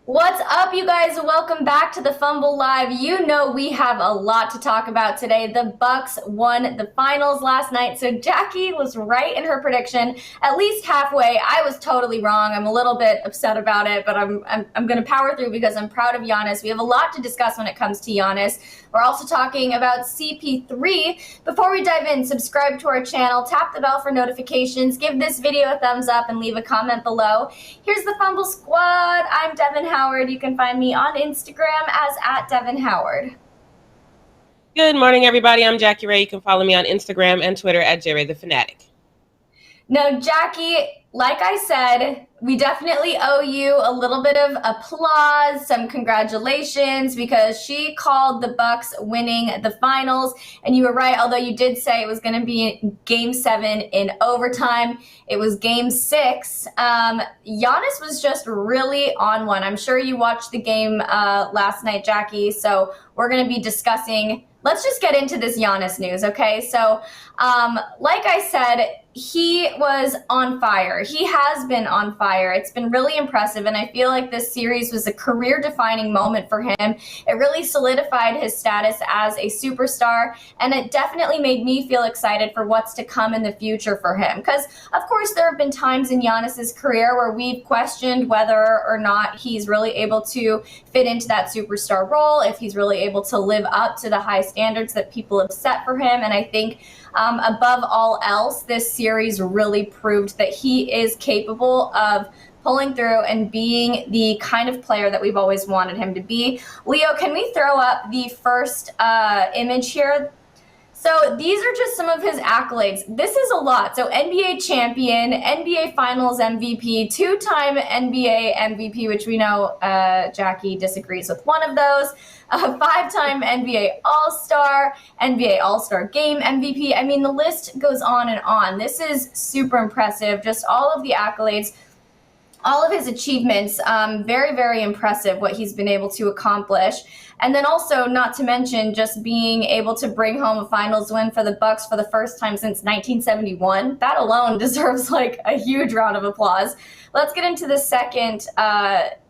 What's up, you guys? Welcome back to the Fumble Live. You know we have a lot to talk about today. The Bucks won the finals last night, so Jackie was right in her prediction, at least halfway. I was totally wrong. I'm a little bit upset about it, but I'm going to power through because I'm proud of Giannis. We have a lot to discuss when it comes to Giannis. We're also talking about CP3. Before we dive in, subscribe to our channel, tap the bell for notifications, give this video a thumbs up, and leave a comment below. Here's the Fumble Squad. I'm Devin Howard. You can find me on Instagram as @DevinHoward. Good morning, everybody. I'm Jackie Ray. You can follow me on Instagram and Twitter at JRayTheFanatic. Now, Jackie, like I said, we definitely owe you a little bit of applause, some congratulations, because she called the Bucks winning the finals. And you were right, although you did say it was going to be Game 7 in overtime. It was Game 6. Giannis was just really on one. I'm sure you watched the game last night, Jackie, so we're going to be discussing. Let's just get into this Giannis news, okay? So, like I said, he was on fire. He has been on fire. It's been really impressive, and I feel like this series was a career-defining moment for him. It really solidified his status as a superstar, and it definitely made me feel excited for what's to come in the future for him. Because, of course, there have been times in Giannis's career where we've questioned whether or not he's really able to fit into that superstar role, if he's really able to live up to the high standards that people have set for him, and I think above all else, this series really proved that he is capable of pulling through and being the kind of player that we've always wanted him to be. Leo, can we throw up the first image here? So these are just some of his accolades. This is a lot. So NBA champion, NBA Finals MVP, two-time NBA MVP, which we know Jackie disagrees with one of those, a five-time NBA All-Star, NBA All-Star Game MVP. I mean, the list goes on and on. This is super impressive. Just all of the accolades, all of his achievements, very, very impressive what he's been able to accomplish. And then also, not to mention, just being able to bring home a finals win for the Bucks for the first time since 1971. That alone deserves like a huge round of applause. Let's get into the second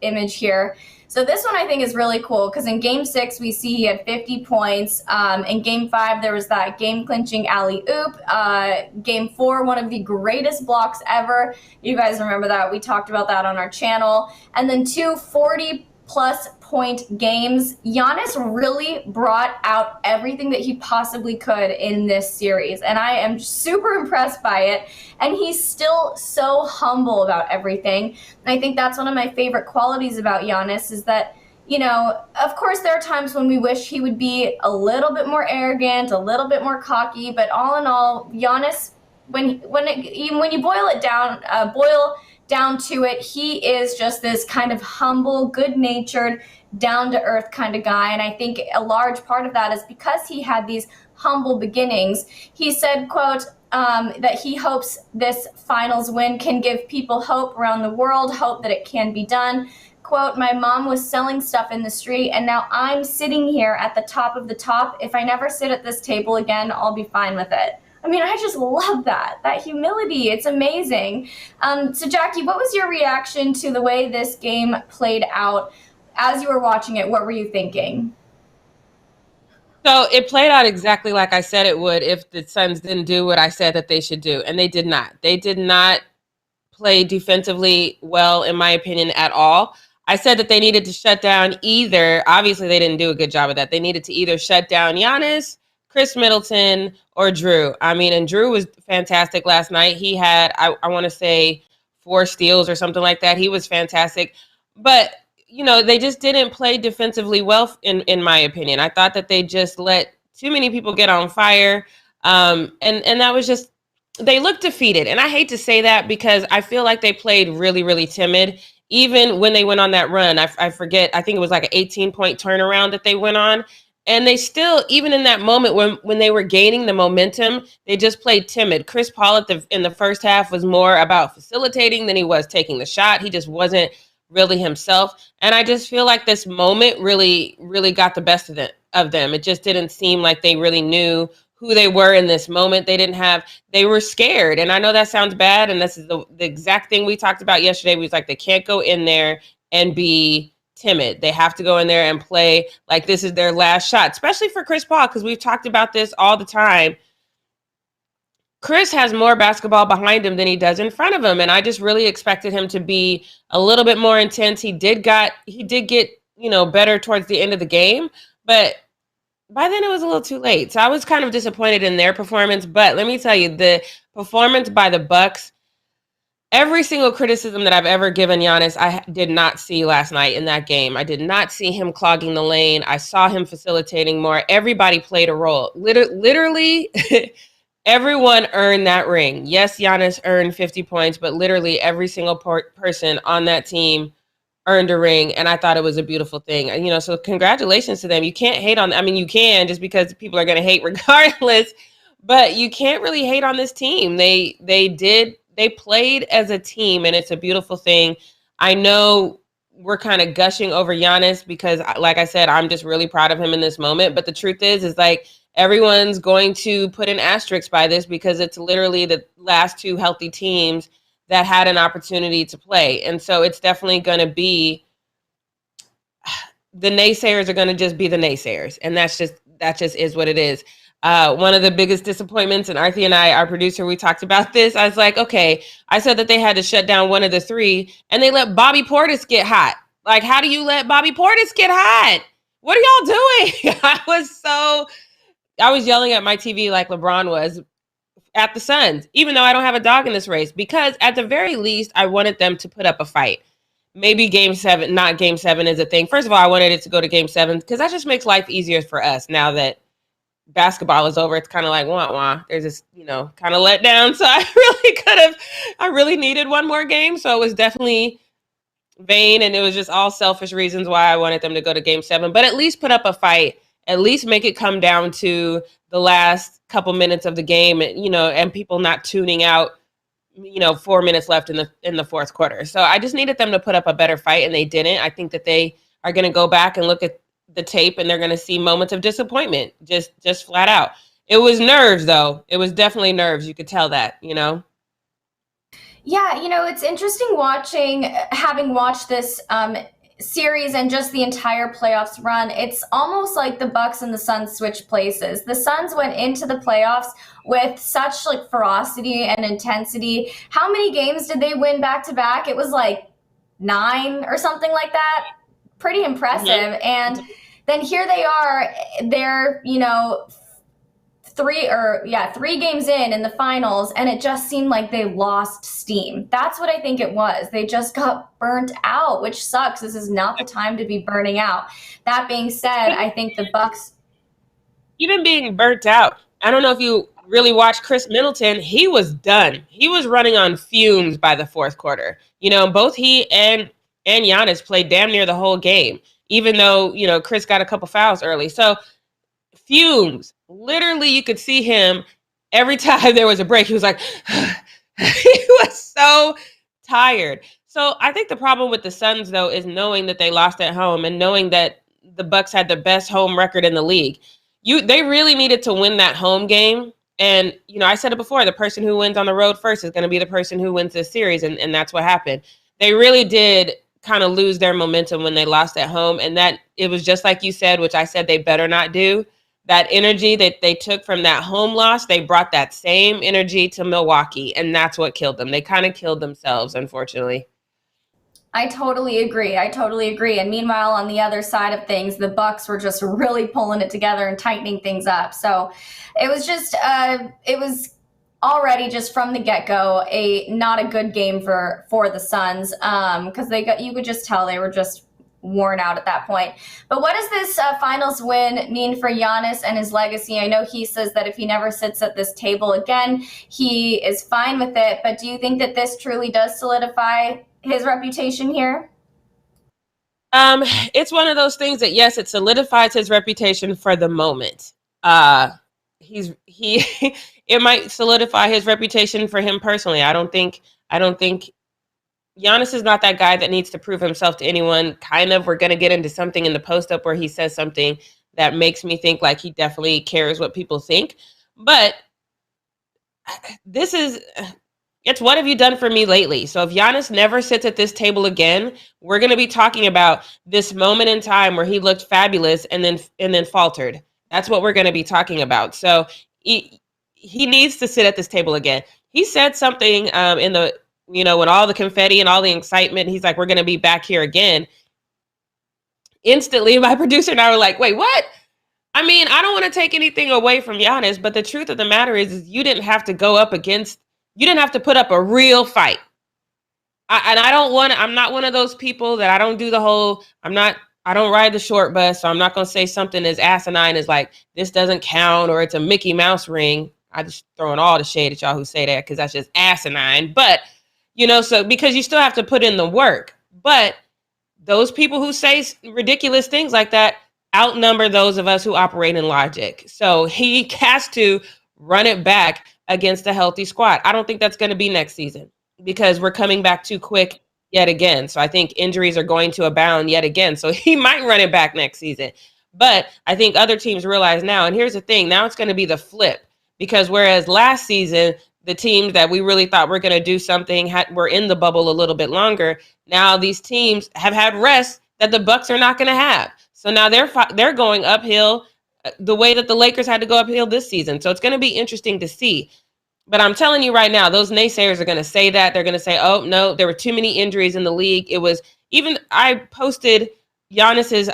image here. So this one I think is really cool because in Game 6 we see he had 50 points. In Game 5 there was that game-clinching alley-oop. Game 4, one of the greatest blocks ever. You guys remember that. We talked about that on our channel. And then 2 40-plus point games. Giannis really brought out everything that he possibly could in this series, and I am super impressed by it. And he's still so humble about everything. And I think that's one of my favorite qualities about Giannis is that, you know, of course there are times when we wish he would be a little bit more arrogant, a little bit more cocky, but all in all, Giannis, when you boil down to it, he is just this kind of humble, good-natured, down-to-earth kind of guy. And I think a large part of that is because he had these humble beginnings. He said, quote, that he hopes this finals win can give people hope around the world, hope that it can be done. Quote, my mom was selling stuff in the street, and now I'm sitting here at the top of the top. If I never sit at this table again, I'll be fine with it. I mean, I just love that humility. It's amazing. So Jackie, what was your reaction to the way this game played out? As you were watching it, what were you thinking? So it played out exactly like I said it would if the Suns didn't do what I said that they should do. And they did not. They did not play defensively well, in my opinion, at all. I said that they needed to shut down obviously they didn't do a good job of that. They needed to either shut down Giannis, Chris Middleton, or Drew. I mean, and Drew was fantastic last night. He had, I want to say, 4 steals or something like that. He was fantastic. But you know, they just didn't play defensively well, in my opinion. I thought that they just let too many people get on fire. And that was just, they looked defeated. And I hate to say that because I feel like they played really, really timid. Even when they went on that run, I forget, I think it was like an 18-point turnaround that they went on. And they still, even in that moment when they were gaining the momentum, they just played timid. Chris Paul in the first half was more about facilitating than he was taking the shot. He just wasn't really himself. And I just feel like this moment really, really got the best of them. It just didn't seem like they really knew who they were in this moment. They were scared. And I know that sounds bad. And this is the exact thing we talked about yesterday. We was like, they can't go in there and be timid. They have to go in there and play like this is their last shot, especially for Chris Paul, because we've talked about this all the time. Chris has more basketball behind him than he does in front of him, and I just really expected him to be a little bit more intense. He did get, better towards the end of the game, but by then it was a little too late. So I was kind of disappointed in their performance, but let me tell you, the performance by the Bucks, every single criticism that I've ever given Giannis, I did not see last night in that game. I did not see him clogging the lane. I saw him facilitating more. Everybody played a role. Literally, everyone earned that ring. Yes, Giannis earned 50 points, but literally every single person on that team earned a ring, and I thought it was a beautiful thing. So congratulations to them. You can't hate on, you can, just because people are going to hate regardless, but you can't really hate on this team. They played as a team, and it's a beautiful thing. I know we're kind of gushing over Giannis because, like I said, I'm just really proud of him in this moment, but the truth is like, everyone's going to put an asterisk by this because it's literally the last two healthy teams that had an opportunity to play. And so it's definitely going to be, the naysayers are going to just be the naysayers. And that just is what it is. One of the biggest disappointments, and Arthie and I, our producer, we talked about this. I was like, okay, I said that they had to shut down one of the three, and they let Bobby Portis get hot. Like, how do you let Bobby Portis get hot? What are y'all doing? I was yelling at my TV like LeBron was at the Suns, even though I don't have a dog in this race, because at the very least, I wanted them to put up a fight. Maybe game 7, not game 7 is a thing. First of all, I wanted it to go to game 7 because that just makes life easier for us now that basketball is over. It's kind of like, wah. There's this, kind of let down. So I really needed one more game. So it was definitely vain, and it was just all selfish reasons why I wanted them to go to game 7, but at least put up a fight. At least make it come down to the last couple minutes of the game, and people not tuning out, 4 minutes left in the fourth quarter. So I just needed them to put up a better fight, and they didn't. I think that they are going to go back and look at the tape, and they're going to see moments of disappointment, just flat out. It was nerves, though. It was definitely nerves. You could tell that, Yeah, it's interesting having watched this series and just the entire playoffs run. It's almost like the Bucks and the Suns switched places. The Suns went into the playoffs with such ferocity and intensity. How many games did they win back to back? It was like 9 or something like that. Pretty impressive. Mm-hmm. And then here they are, they're 3 games in the finals, and it just seemed like they lost steam. That's what I think it was. They just got burnt out, which sucks. This is not the time to be burning out. That being said, I think the Bucks, even being burnt out, I don't know if you really watched Chris Middleton. He was done. He was running on fumes by the fourth quarter. Both he and Giannis played damn near the whole game, even though, Chris got a couple fouls early. So fumes. Literally, you could see him every time there was a break. He was like, he was so tired. So I think the problem with the Suns, though, is knowing that they lost at home and knowing that the Bucks had the best home record in the league. They really needed to win that home game. And, I said it before, the person who wins on the road first is going to be the person who wins this series. And that's what happened. They really did kind of lose their momentum when they lost at home. And that it was just like you said, which I said they better not do. That energy that they took from that home loss, they brought that same energy to Milwaukee, and that's what killed them. They kind of killed themselves, unfortunately. I totally agree. And meanwhile, on the other side of things, the Bucks were just really pulling it together and tightening things up. So it was just, it was already just from the get-go not a good game for the Suns, because you could just tell they were just worn out at that point. But what does this finals win mean for Giannis and his legacy? I know he says that if he never sits at this table again, he is fine with it. But do you think that this truly does solidify his reputation here? It's one of those things that, yes, it solidifies his reputation for the moment. It might solidify his reputation for him personally. I don't think Giannis is not that guy that needs to prove himself to anyone. We're going to get into something in the post-up where he says something that makes me think like he definitely cares what people think. But this is, It's what have you done for me lately? So if Giannis never sits at this table again, we're going to be talking about this moment in time where he looked fabulous and then faltered. That's what we're going to be talking about. So he needs to sit at this table again. He said something in the, when all the confetti and all the excitement, he's like, we're going to be back here again. Instantly, my producer and I were like, wait, what? I mean, I don't want to take anything away from Giannis, but the truth of the matter is you didn't have to you didn't have to put up a real fight. I'm not one of those people that I don't do the whole, I don't ride the short bus, so I'm not going to say something as asinine as like, this doesn't count or it's a Mickey Mouse ring. I just throwing all the shade at y'all who say that because that's just asinine. But, so because you still have to put in the work. But those people who say ridiculous things like that outnumber those of us who operate in logic. So he has to run it back against a healthy squad. I don't think that's going to be next season because we're coming back too quick yet again. So I think injuries are going to abound yet again. So he might run it back next season. But I think other teams realize now, and here's the thing, now it's going to be the flip. Because whereas last season, the teams that we really thought were going to do something were in the bubble a little bit longer. Now these teams have had rest that the Bucks are not going to have. So now they're going uphill the way that the Lakers had to go uphill this season. So it's going to be interesting to see. But I'm telling you right now, those naysayers are going to say that. They're going to say, oh, no, there were too many injuries in the league. It was I posted Giannis's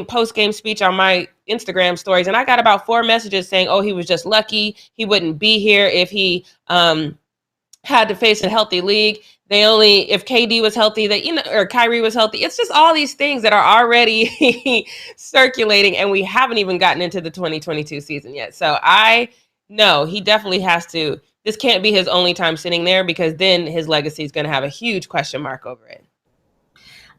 post-game speech on my Instagram stories, and I got about 4 messages saying, oh, he was just lucky. He wouldn't be here if he had to face a healthy league. If KD was healthy, or Kyrie was healthy. It's just all these things that are already circulating, and we haven't even gotten into the 2022 season yet. So no, he definitely has to. This can't be his only time sitting there because then his legacy is going to have a huge question mark over it.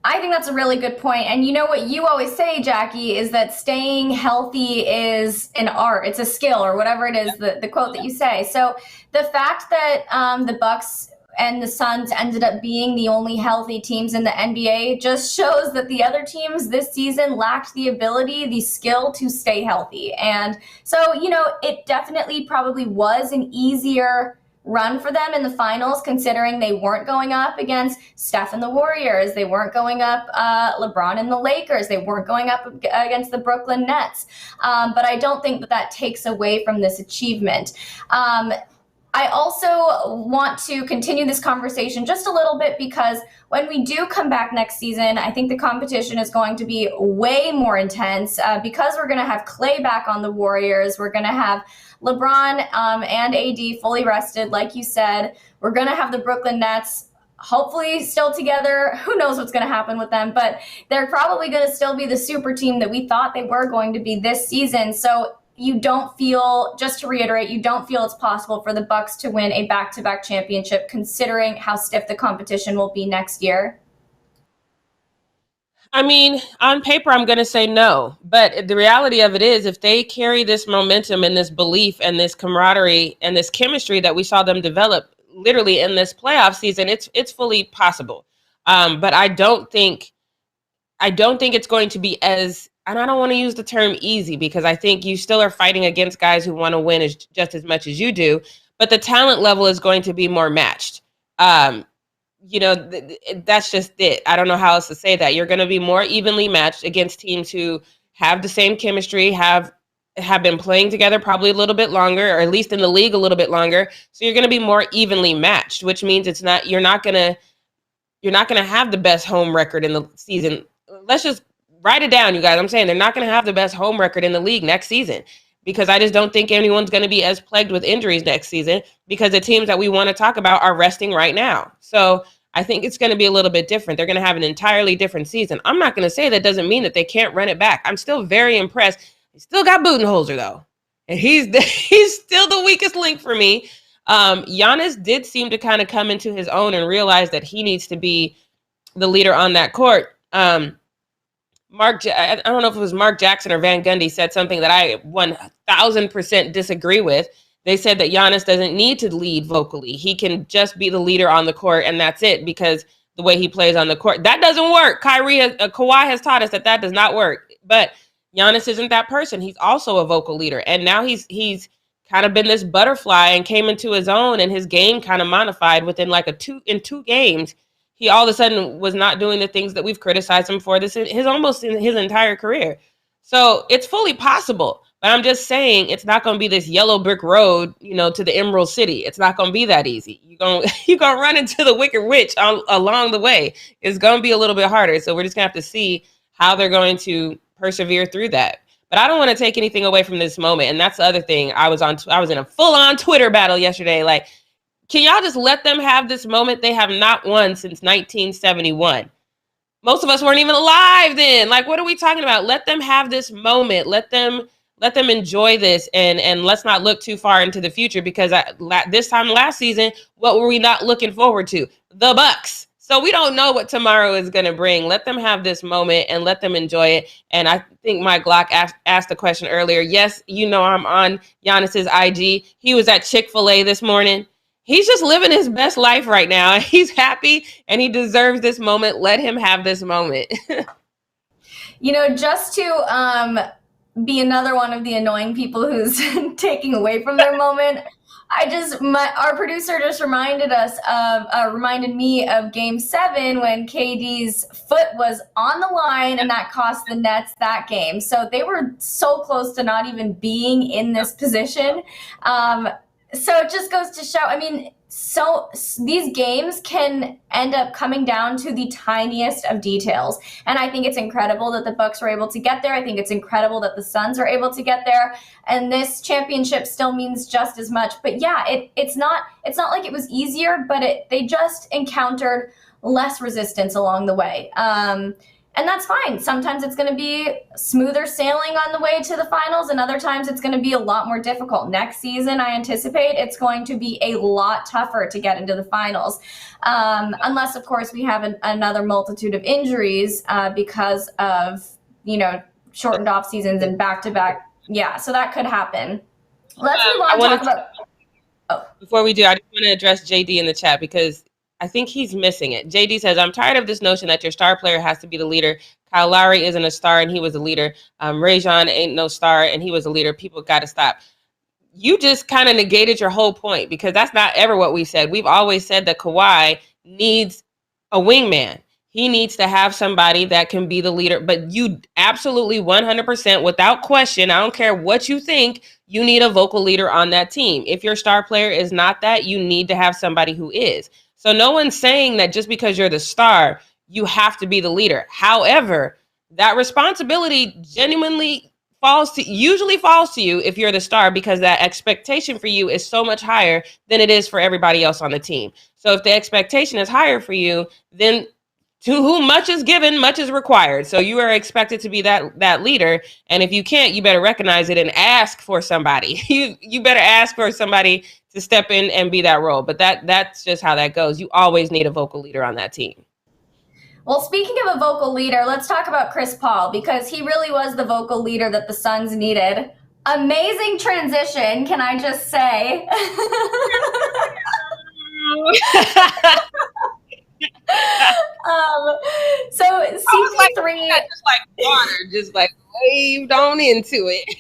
I think that's a really good point. And you know what you always say, Jackie, is that staying healthy is an art. It's a skill or whatever it is, the quote that you say. So the fact that the Bucks and the Suns ended up being the only healthy teams in the NBA just shows that the other teams this season lacked the ability, the skill to stay healthy. And so, it definitely probably was an easier run for them in the finals, considering they weren't going up against Steph and the Warriors. They weren't going up LeBron and the Lakers. They weren't going up against the Brooklyn Nets. But I don't think that takes away from this achievement. I also want to continue this conversation just a little bit because when we do come back next season, I think the competition is going to be way more intense because we're going to have Klay back on the Warriors. We're going to have LeBron and AD fully rested, like you said. We're going to have the Brooklyn Nets hopefully still together. Who knows what's going to happen with them, but they're probably going to still be the super team that we thought they were going to be this season. So you don't feel, just to reiterate, you don't feel it's possible for the Bucks to win a back-to-back championship considering how stiff the competition will be next year? I mean, on paper, I'm going to say no. But the reality of it is, if they carry this momentum and this belief and this camaraderie and this chemistry that we saw them develop literally in this playoff season, it's fully possible. But I don't think it's going to be and I don't want to use the term easy because I think you still are fighting against guys who want to win just as much as you do. But the talent level is going to be more matched. That's just it. I don't know how else to say that. You're going to be more evenly matched against teams who have the same chemistry, have been playing together probably a little bit longer, or at least in the league a little bit longer. So you're going to be more evenly matched, which means you're not going to have the best home record in the season. Let's just write it down, you guys. I'm saying they're not going to have the best home record in the league next season because I just don't think anyone's going to be as plagued with injuries next season because the teams that we want to talk about are resting right now. So I think it's going to be a little bit different. They're going to have an entirely different season. I'm not going to say that doesn't mean that they can't run it back. I'm still very impressed. He still got Budenholzer, though. And he's still the weakest link for me. Giannis did seem to kind of come into his own and realize that he needs to be the leader on that court. I don't know if it was Mark Jackson or Van Gundy said something that I 1000% disagree with. They said that Giannis doesn't need to lead vocally. He can just be the leader on the court, and that's it because the way he plays on the court. That doesn't work. Kawhi has taught us that does not work. But Giannis isn't that person. He's also a vocal leader. And now he's kind of been this butterfly and came into his own, and his game kind of modified within like in 2 games. He all of a sudden was not doing the things that we've criticized him for almost in his entire career. So it's fully possible, but I'm just saying it's not going to be this yellow brick road, to the Emerald City. It's not going to be that easy. You're going to run into the Wicked Witch along the way. It's going to be a little bit harder. So we're just going to have to see how they're going to persevere through that. But I don't want to take anything away from this moment. And that's the other thing. I was in a full-on Twitter battle yesterday. Like, can y'all just let them have this moment? They have not won since 1971. Most of us weren't even alive then. Like, what are we talking about? Let them have this moment. Let them enjoy this, and let's not look too far into the future, because this time last season, what were we not looking forward to? The Bucks. So we don't know what tomorrow is going to bring. Let them have this moment and let them enjoy it. And I think Mike Glock asked the question earlier. Yes, I'm on Giannis's IG. He was at Chick-fil-A this morning. He's just living his best life right now. He's happy and he deserves this moment. Let him have this moment. Just to be another one of the annoying people who's taking away from their moment, our producer just reminded me of Game 7 when KD's foot was on the line and that cost the Nets that game. So they were so close to not even being in this position. So it just goes to show, so these games can end up coming down to the tiniest of details. And I think it's incredible that the Bucks were able to get there. I think it's incredible that the Suns are able to get there. And this championship still means just as much. But yeah, it's not like it was easier, but they just encountered less resistance along the way. And that's fine. Sometimes it's going to be smoother sailing on the way to the finals, and other times it's going to be a lot more difficult. Next season, I anticipate it's going to be a lot tougher to get into the finals, unless, of course, we have another multitude of injuries because of, shortened off seasons and back-to-back. Yeah, so that could happen. Let's move on to talk about... Before we do, I just want to address JD in the chat, because I think he's missing it. JD says, I'm tired of this notion that your star player has to be the leader. Kyle Lowry isn't a star and he was a leader. Rajon ain't no star and he was a leader. People got to stop. You just kind of negated your whole point, because that's not ever what we said. We've always said that Kawhi needs a wingman. He needs to have somebody that can be the leader. But you absolutely 100% without question, I don't care what you think, you need a vocal leader on that team. If your star player is not that, you need to have somebody who is. So no one's saying that just because you're the star, you have to be the leader. However, that responsibility usually falls to you if you're the star, because that expectation for you is so much higher than it is for everybody else on the team. So if the expectation is higher for you, then to whom much is given, much is required. So you are expected to be that leader. And if you can't, you better recognize it and ask for somebody. You better ask for somebody to step in and be that role. But that's just how that goes. You always need a vocal leader on that team. Well, speaking of a vocal leader, let's talk about Chris Paul, because he really was the vocal leader that the Suns needed. Amazing transition, can I just say? So CP3, just like water, just like waved on into it.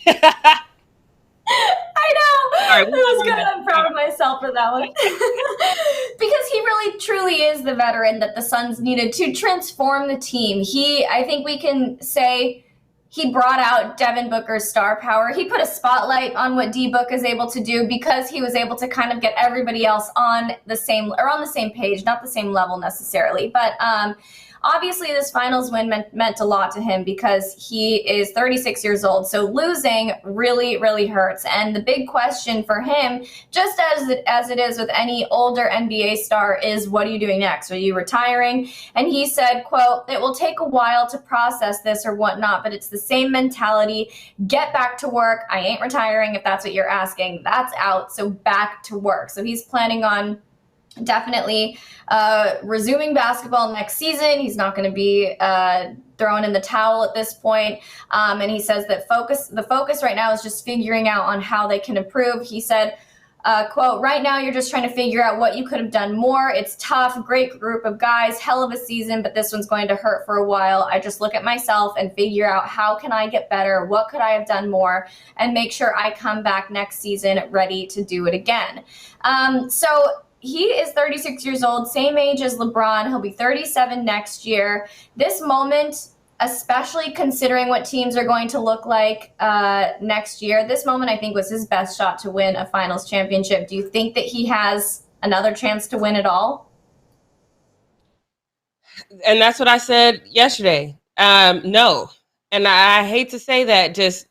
I know. It was good. I'm proud of myself for that one. Because he really truly is the veteran that the Suns needed to transform the team. I think we can say he brought out Devin Booker's star power. He put a spotlight on what D-Book is able to do, because he was able to kind of get everybody else on the same page, not the same level necessarily. But obviously, this finals win meant a lot to him, because he is 36 years old. So losing really, really hurts. And the big question for him, just as it is with any older NBA star, is what are you doing next? Are you retiring? And he said, quote, "It will take a while to process this or whatnot, but it's the same mentality. Get back to work. I ain't retiring, if that's what you're asking. That's out. So back to work." So he's planning on definitely resuming basketball next season. He's not going to be throwing in the towel at this point. And he says that the focus right now is just figuring out on how they can improve. He said, Quote, right now you're just trying to figure out what you could have done more. It's tough, great group of guys, hell of a season, but this one's going to hurt for a while. I just look at myself and figure out how can I get better? What could I have done more? And make sure I come back next season ready to do it again. So he is 36 years old, same age as LeBron. He'll be 37 next year. This moment, especially considering what teams are going to look like next year, this moment I think was his best shot to win a finals championship. Do you think that he has another chance to win it all? And that's what I said yesterday. No. And I hate to say that, just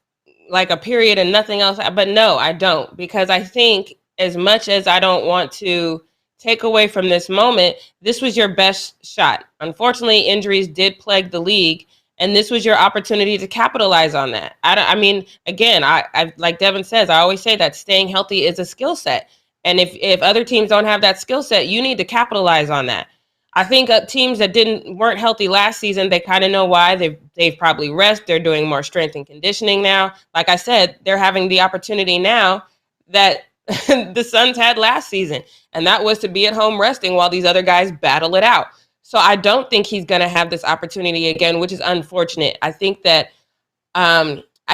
like a period and nothing else, but no, I don't, because I think as much as I don't want to take away from this moment, this was your best shot. Unfortunately, injuries did plague the league, and this was your opportunity to capitalize on that. I mean, again, I like Devin says, I always say that staying healthy is a skill set. And if other teams don't have that skill set, you need to capitalize on that. I think teams that weren't healthy last season, they kind of know why. They've probably rest. They're doing more strength and conditioning now. Like I said, they're having the opportunity now that the Suns had last season, and that was to be at home resting while these other guys battle it out. So I don't think he's going to have this opportunity again, which is unfortunate. I think that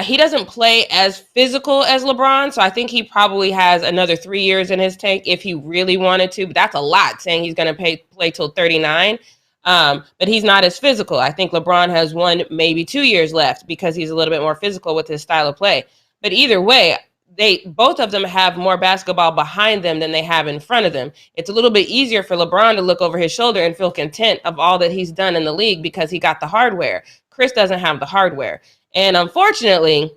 he doesn't play as physical as LeBron, so I think he probably has another 3 years in his tank if he really wanted to. But that's a lot, saying he's going to play till 39. But he's not as physical. I think LeBron has 1, maybe 2 years left because he's a little bit more physical with his style of play. But either way, both of them have more basketball behind them than they have in front of them. It's a little bit easier for LeBron to look over his shoulder and feel content of all that he's done in the league because he got the hardware. Chris doesn't have the hardware. And unfortunately,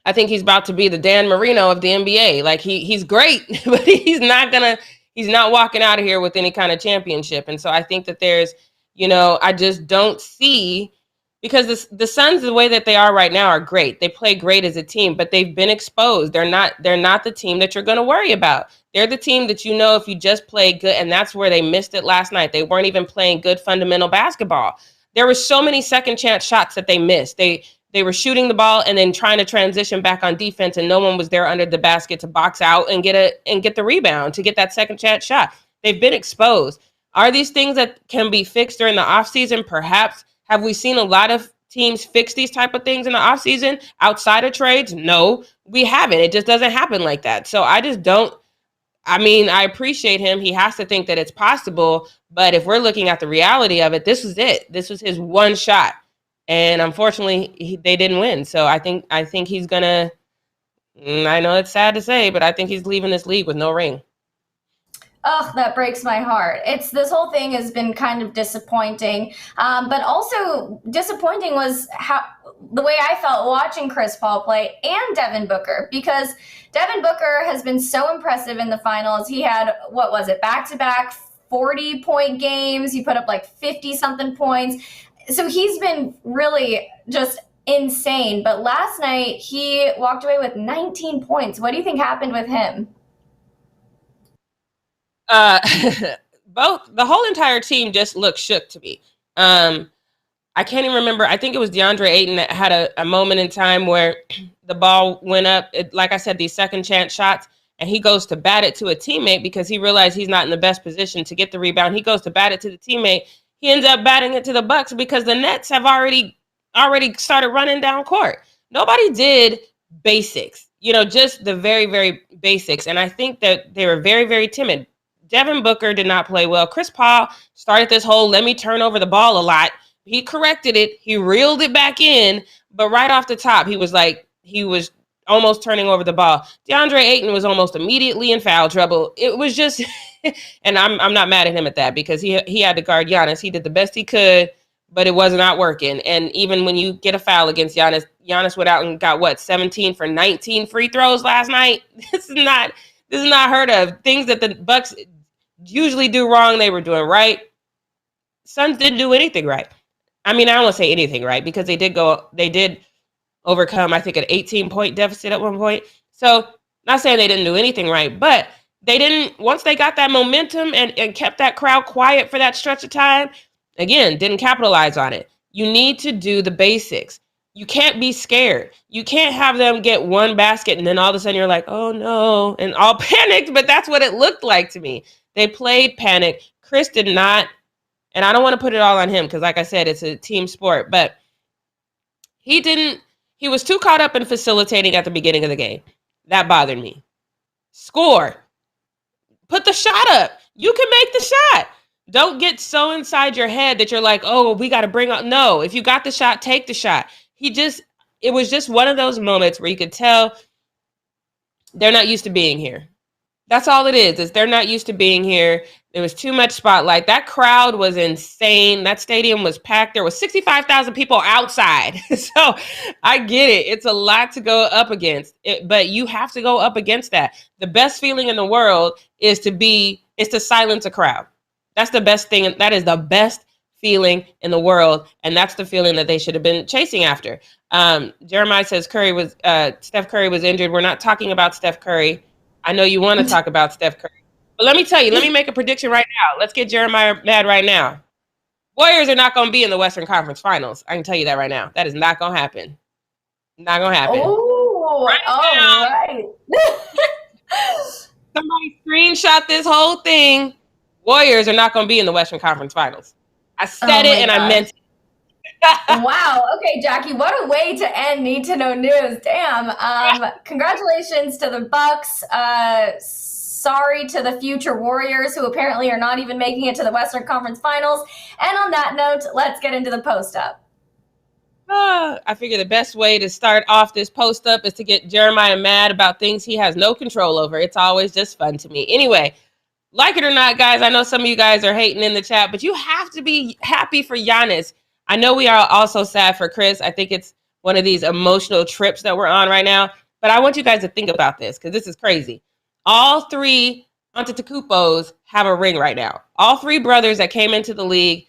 I think he's about to be the Dan Marino of the NBA. Like he's great, but he's not walking out of here with any kind of championship. And so I think that there's, I just don't see, because the Suns, the way that they are right now, are great. They play great as a team, but they've been exposed. They're not the team that you're going to worry about. They're the team that if you just play good, and that's where they missed it last night. They weren't even playing good fundamental basketball. There were so many second chance shots that they missed. They were shooting the ball and then trying to transition back on defense, and no one was there under the basket to box out and get the rebound to get that second chance shot. They've been exposed. Are these things that can be fixed during the offseason? Perhaps. Have we seen a lot of teams fix these type of things in the offseason outside of trades? No, we haven't. It just doesn't happen like that. So I just don't. I mean, I appreciate him. He has to think that it's possible. But if we're looking at the reality of it, this was it. This was his one shot. And unfortunately, they didn't win. So I think he's going to, I know it's sad to say, but I think he's leaving this league with no ring. Oh, that breaks my heart. This whole thing has been kind of disappointing. But also disappointing was the way I felt watching Chris Paul play and Devin Booker, because Devin Booker has been so impressive in the finals. He had, back-to-back 40-point games. He put up like 50-something points. So he's been really just insane. But last night, he walked away with 19 points. What do you think happened with him? Both, the whole entire team just looked shook to me. I can't even remember. I think it was DeAndre Ayton that had a moment in time where the ball went up. Like I said, these second chance shots, and he goes to bat it to a teammate because he realized he's not in the best position to get the rebound. He goes to bat it to the teammate. He ends up batting it to the Bucks because the Nets have already started running down court. Nobody did basics, just the very, very basics. And I think that they were very, very timid. Devin Booker did not play well. Chris Paul started this whole let me turn over the ball a lot. He corrected it. He reeled it back in. But right off the top, he was almost turning over the ball. DeAndre Ayton was almost immediately in foul trouble. It was just, and I'm not mad at him at that because he had to guard Giannis. He did the best he could, but it was not working. And even when you get a foul against Giannis went out and got 17 for 19 free throws last night. This is not heard of. Things that the Bucks usually do wrong, they were doing right. Suns didn't do anything right. I mean, I don't want to say anything right because they did overcome, I think, an 18-point deficit at one point. So not saying they didn't do anything right, but they didn't, once they got that momentum and kept that crowd quiet for that stretch of time, again, didn't capitalize on it. You need to do the basics. You can't be scared. You can't have them get one basket and then all of a sudden you're like, oh no, and all panicked. But that's what it looked like to me. They played panic. Chris did not, and I don't want to put it all on him because, like I said, it's a team sport, but he was too caught up in facilitating at the beginning of the game. That bothered me. Score. Put the shot up. You can make the shot. Don't get so inside your head that you're like, oh, we got to bring up. No, if you got the shot, take the shot. It was just one of those moments where you could tell they're not used to being here. That's all it is they're not used to being here. There was too much spotlight. That crowd was insane. That stadium was packed. There was 65,000 people outside. So I get it. It's a lot to go up against, but you have to go up against that. The best feeling in the world is to silence a crowd. That's the best thing. That is the best feeling in the world, and that's the feeling that they should have been chasing after. Jeremiah says Steph Curry was injured. We're not talking about Steph Curry. I know you want to talk about Steph Curry, but let me tell you. Let me make a prediction right now. Let's get Jeremiah mad right now. Warriors are not going to be in the Western Conference Finals. I can tell you that right now. That is not going to happen. Not going to happen. Oh, all right. Somebody screenshot this whole thing. Warriors are not going to be in the Western Conference Finals. I said it and I meant it. Wow. Okay, Jackie, what a way to end Need to Know News. Damn. Congratulations to the Bucks. Sorry to the future Warriors who apparently are not even making it to the Western Conference Finals. And on that note, let's get into the post-up. I figure the best way to start off this post-up is to get Jeremiah mad about things he has no control over. It's always just fun to me. Anyway, like it or not, guys, I know some of you guys are hating in the chat, but you have to be happy for Giannis. I know we are also sad for Chris. I think it's one of these emotional trips that we're on right now. But I want you guys to think about this because this is crazy. All three Antetokounmpos have a ring right now. All three brothers that came into the league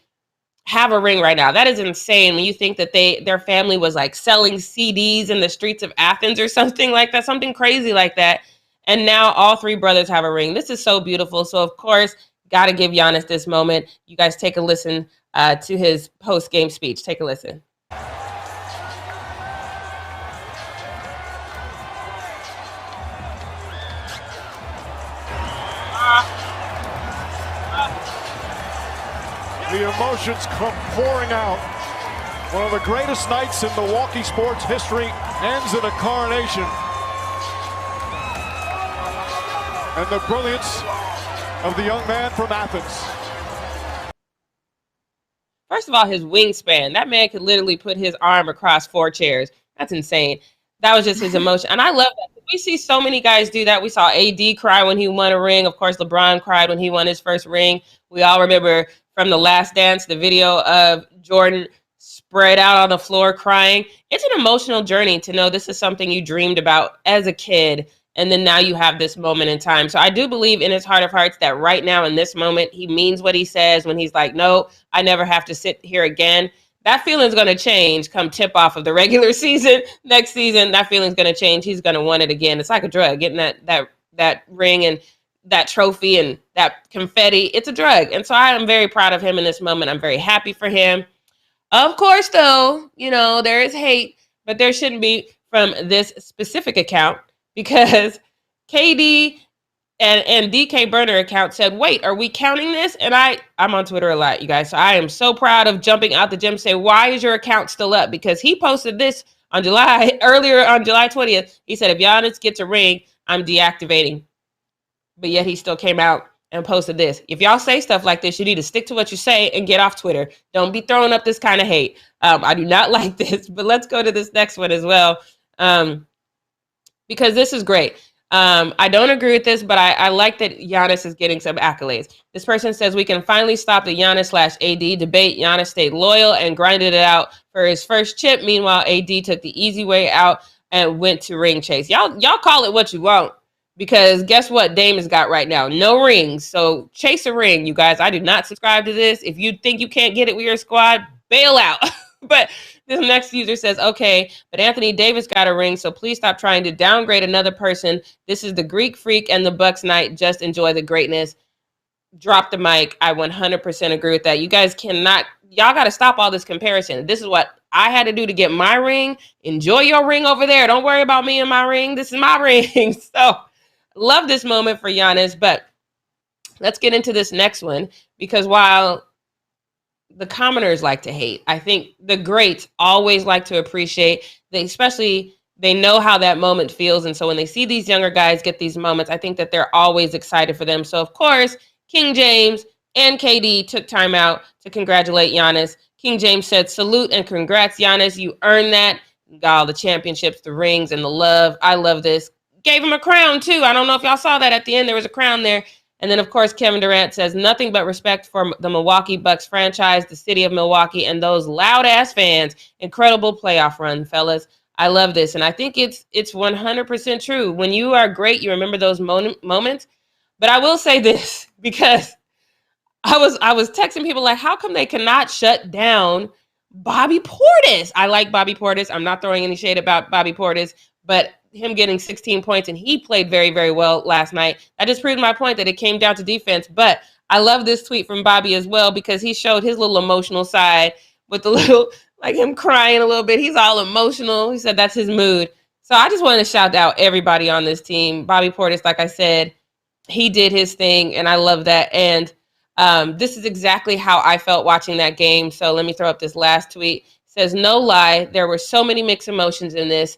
have a ring right now. That is insane when you think that their family was like selling CDs in the streets of Athens or something like that, something crazy like that. And now all three brothers have a ring. This is so beautiful. So, of course, got to give Giannis this moment. You guys take a listen to his post-game speech. Take a listen. The emotions come pouring out. One of the greatest nights in Milwaukee sports history ends in a coronation. And the brilliance of the young man from Athens. First of all, his wingspan. That man could literally put his arm across 4 chairs. That's insane. That was just his emotion. And I love that. We see so many guys do that. We saw AD cry when he won a ring. Of course, LeBron cried when he won his first ring. We all remember from The Last Dance, the video of Jordan spread out on the floor crying. It's an emotional journey to know this is something you dreamed about as a kid. And then now you have this moment in time. So I do believe in his heart of hearts that right now in this moment, he means what he says when he's like, no, I never have to sit here again. That feeling's going to change come tip off of the regular season. Next season, that feeling's going to change. He's going to want it again. It's like a drug, getting that ring and that trophy and that confetti. It's a drug. And so I am very proud of him in this moment. I'm very happy for him. Of course, though, there is hate, but there shouldn't be from this specific account. Because KD and DK Burner account said, wait, are we counting this? And I'm on Twitter a lot, you guys. So I am so proud of jumping out the gym, say, why is your account still up? Because he posted this earlier on July 20th. He said, if Giannis gets a ring, I'm deactivating. But yet he still came out and posted this. If y'all say stuff like this, you need to stick to what you say and get off Twitter. Don't be throwing up this kind of hate. I do not like this, but let's go to this next one as well. Because this is great. I don't agree with this, but I like that Giannis is getting some accolades. This person says we can finally stop the Giannis/AD debate. Giannis stayed loyal and grinded it out for his first chip. Meanwhile, AD took the easy way out and went to ring chase. Y'all call it what you want, because guess what Dame has got right now? No rings. So chase a ring, you guys. I do not subscribe to this. If you think you can't get it with your squad, bail out. But this next user says, okay, but Anthony Davis got a ring, so please stop trying to downgrade another person. This is the Greek Freak and the Bucks night. Just enjoy the greatness. Drop the mic. I 100% agree with that. You guys cannot y'all got to stop all this comparison. This is what I had to do to get my ring. Enjoy your ring over there. Don't worry about me and my ring. This is my ring. So love this moment for Giannis. But let's get into this next one, because while the commoners like to hate, I think the greats always like to appreciate. Especially they know how that moment feels. And so when they see these younger guys get these moments, I think that they're always excited for them. So, of course, King James and KD took time out to congratulate Giannis. King James said, "Salute and congrats, Giannis. You earned that. You got all the championships, the rings, and the love. I love this." Gave him a crown, too. I don't know if y'all saw that at the end. There was a crown there. And then, of course, Kevin Durant says, "Nothing but respect for the Milwaukee Bucks franchise, the city of Milwaukee, and those loud-ass fans. Incredible playoff run, fellas. I love this." And I think it's 100% true. When you are great, you remember those moments. But I will say this, because I was texting people like, how come they cannot shut down Bobby Portis? I like Bobby Portis. I'm not throwing any shade about Bobby Portis, but him getting 16 points, and he played very, very well last night. That just proved my point that it came down to defense. But I love this tweet from Bobby as well, because he showed his little emotional side with the little, like him crying a little bit. He's all emotional. He said that's his mood. So I just wanted to shout out everybody on this team. Bobby Portis, like I said, he did his thing, and I love that. And this is exactly how I felt watching that game. So let me throw up this last tweet. It says, "No lie, there were so many mixed emotions in this.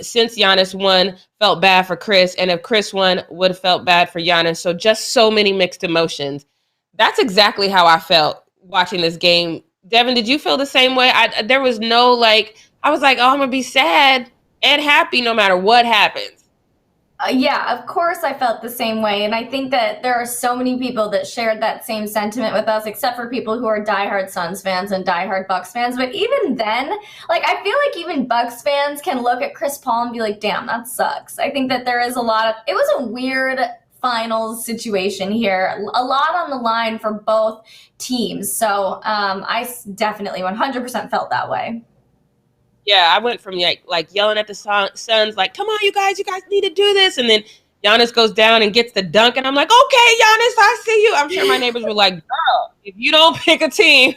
Since Giannis won, felt bad for Chris, and if Chris won, would have felt bad for Giannis. So just so many mixed emotions." That's exactly how I felt watching this game. Devin, did you feel the same way? There was no I was like, oh, I'm gonna be sad and happy no matter what happens. Yeah, of course I felt the same way. And I think that there are so many people that shared that same sentiment with us, except for people who are diehard Suns fans and diehard Bucks fans. But even then, I feel like even Bucks fans can look at Chris Paul and be like, damn, that sucks. I think that there is it was a weird finals situation here, a lot on the line for both teams. So I definitely 100% felt that way. Yeah, I went from like yelling at the Suns, like, come on, you guys need to do this. And then Giannis goes down and gets the dunk. And I'm like, okay, Giannis, I see you. I'm sure my neighbors were like, girl, if you don't pick a team,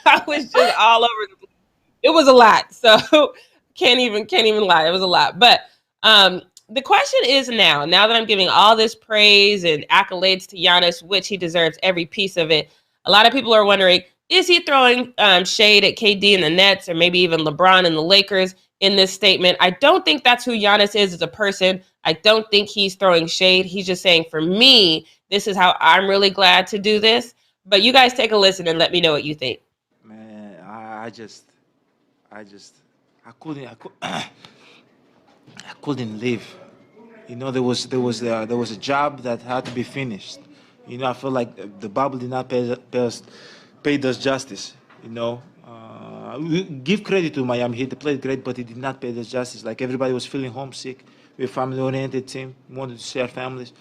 I was just all over the place. It was a lot. So can't even lie. It was a lot. But the question is now that I'm giving all this praise and accolades to Giannis, which he deserves every piece of it, a lot of people are wondering, is he throwing shade at KD and the Nets, or maybe even LeBron and the Lakers in this statement? I don't think that's who Giannis is as a person. I don't think he's throwing shade. He's just saying, for me, this is how I'm really glad to do this. But you guys take a listen and let me know what you think. Man, I couldn't live. You know, there was a job that had to be finished. You know, I feel like the bubble did not paid us justice. You know, we give credit to Miami. He played great, but he did not pay us justice. Like, everybody was feeling homesick. We're a family-oriented team. We wanted to see our families,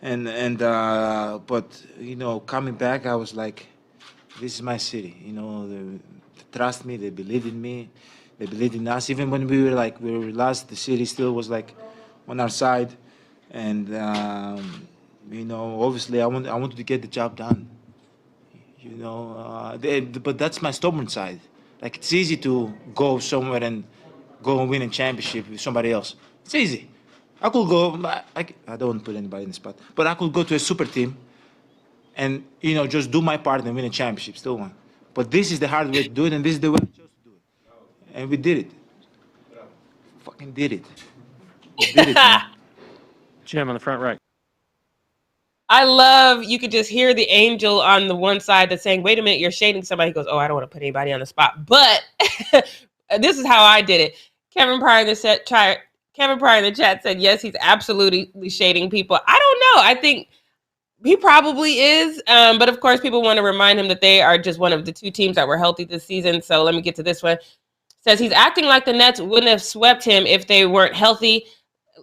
but you know, coming back, I was like, this is my city. You know, they trust me. They believed in me. They believed in us. Even when we were lost, the city still was like on our side. And you know, obviously, I wanted to get the job done. You know, but that's my stubborn side. Like, it's easy to go somewhere and go and win a championship with somebody else. It's easy. I could go. I don't want to put anybody in the spot, but I could go to a super team, and you know, just do my part and win a championship. Still won. But this is the hard way to do it, and this is the way I chose to do it, and we did it. Fucking did it. We did it, man. Jim on the front right. I love, you could just hear the angel on the one side that's saying, wait a minute, you're shading somebody. He goes, oh, I don't want to put anybody on the spot. But this is how I did it. Kevin Pryor in the chat said, yes, he's absolutely shading people. I don't know. I think he probably is. But of course, people want to remind him that they are just one of the two teams that were healthy this season. So let me get to this one. Says he's acting like the Nets wouldn't have swept him if they weren't healthy.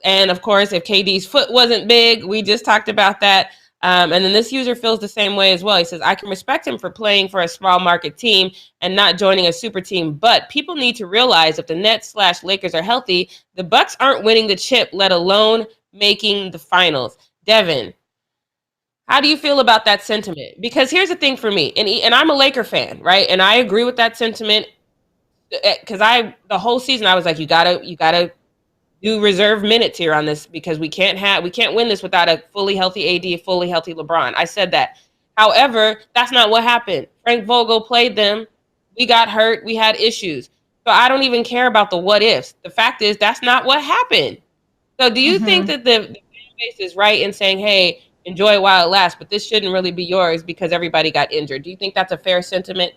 And of course, if KD's foot wasn't big, we just talked about that. And then this user feels the same way as well. He says, I can respect him for playing for a small market team and not joining a super team. But people need to realize if the Nets/Lakers are healthy, the Bucks aren't winning the chip, let alone making the finals. Devin, How do you feel about that sentiment? Because here's the thing for me, and I'm a Laker fan, right? And I agree with that sentiment because the whole season I was like, you gotta do reserve minutes here on this because we can't win this without a fully healthy AD, a fully healthy LeBron. I said that. However, that's not what happened. Frank Vogel played them. We got hurt. We had issues. So I don't even care about the what ifs. The fact is that's not what happened. So do you think that the fan base is right in saying, hey, enjoy it while it lasts, but this shouldn't really be yours because everybody got injured? Do you think that's a fair sentiment?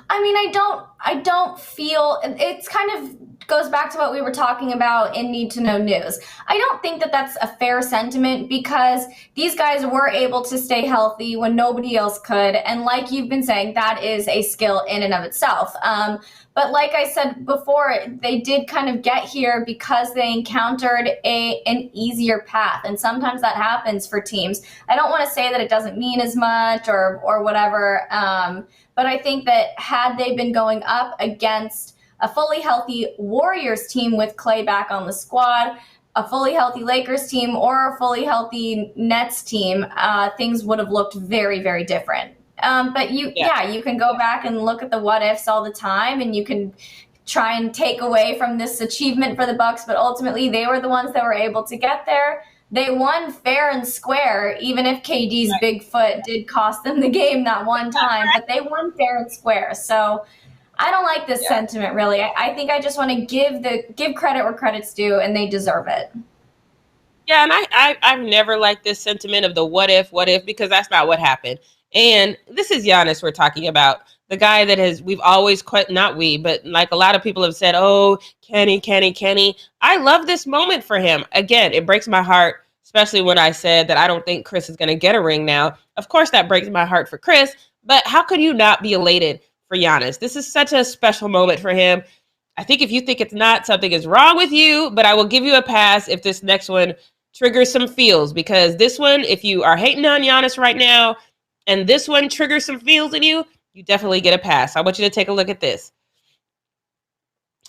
I mean, I don't feel it's kind of goes back to what we were talking about in Need to Know News. I don't think that that's a fair sentiment because these guys were able to stay healthy when nobody else could. And like you've been saying, that is a skill in and of itself. But like I said before, they did kind of get here because they encountered an easier path. And sometimes that happens for teams. I don't want to say that it doesn't mean as much or whatever. But I think that had they been going up against a fully healthy Warriors team with Clay back on the squad, a fully healthy Lakers team, or a fully healthy Nets team, things would have looked very, very different. But you can go back and look at the what ifs all the time, and you can try and take away from this achievement for the Bucks. But ultimately, they were the ones that were able to get there. They won fair and square, even if KD's big foot did cost them the game that one time. But they won fair and square. So I don't like this sentiment, really. I think I just want to give credit where credit's due, and they deserve it. Yeah, and I've never liked this sentiment of the what if, because that's not what happened. And this is Giannis we're talking about, the guy that we've always not we, but like a lot of people have said, oh, Kenny. I love this moment for him. Again, it breaks my heart, especially when I said that I don't think Chris is going to get a ring now. Of course, that breaks my heart for Chris, but how could you not be elated for Giannis? This is such a special moment for him. I think if you think it's not, something is wrong with you, but I will give you a pass if this next one triggers some feels, because this one, if you are hating on Giannis right now, and this one triggers some feels in you, you definitely get a pass. I want you to take a look at this.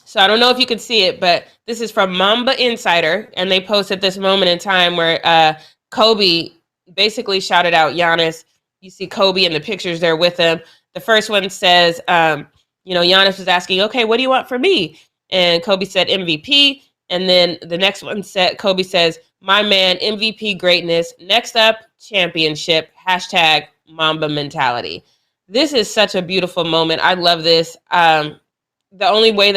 So I don't know if you can see it, but this is from Mamba Insider, and they posted this moment in time where Kobe basically shouted out Giannis. You see Kobe in the pictures there with him. The first one says, Giannis was asking, okay, what do you want from me? And Kobe said MVP. And then the next one said, Kobe says, my man, MVP greatness. Next up, championship. # Mamba mentality. This is such a beautiful moment. I love this. The only thing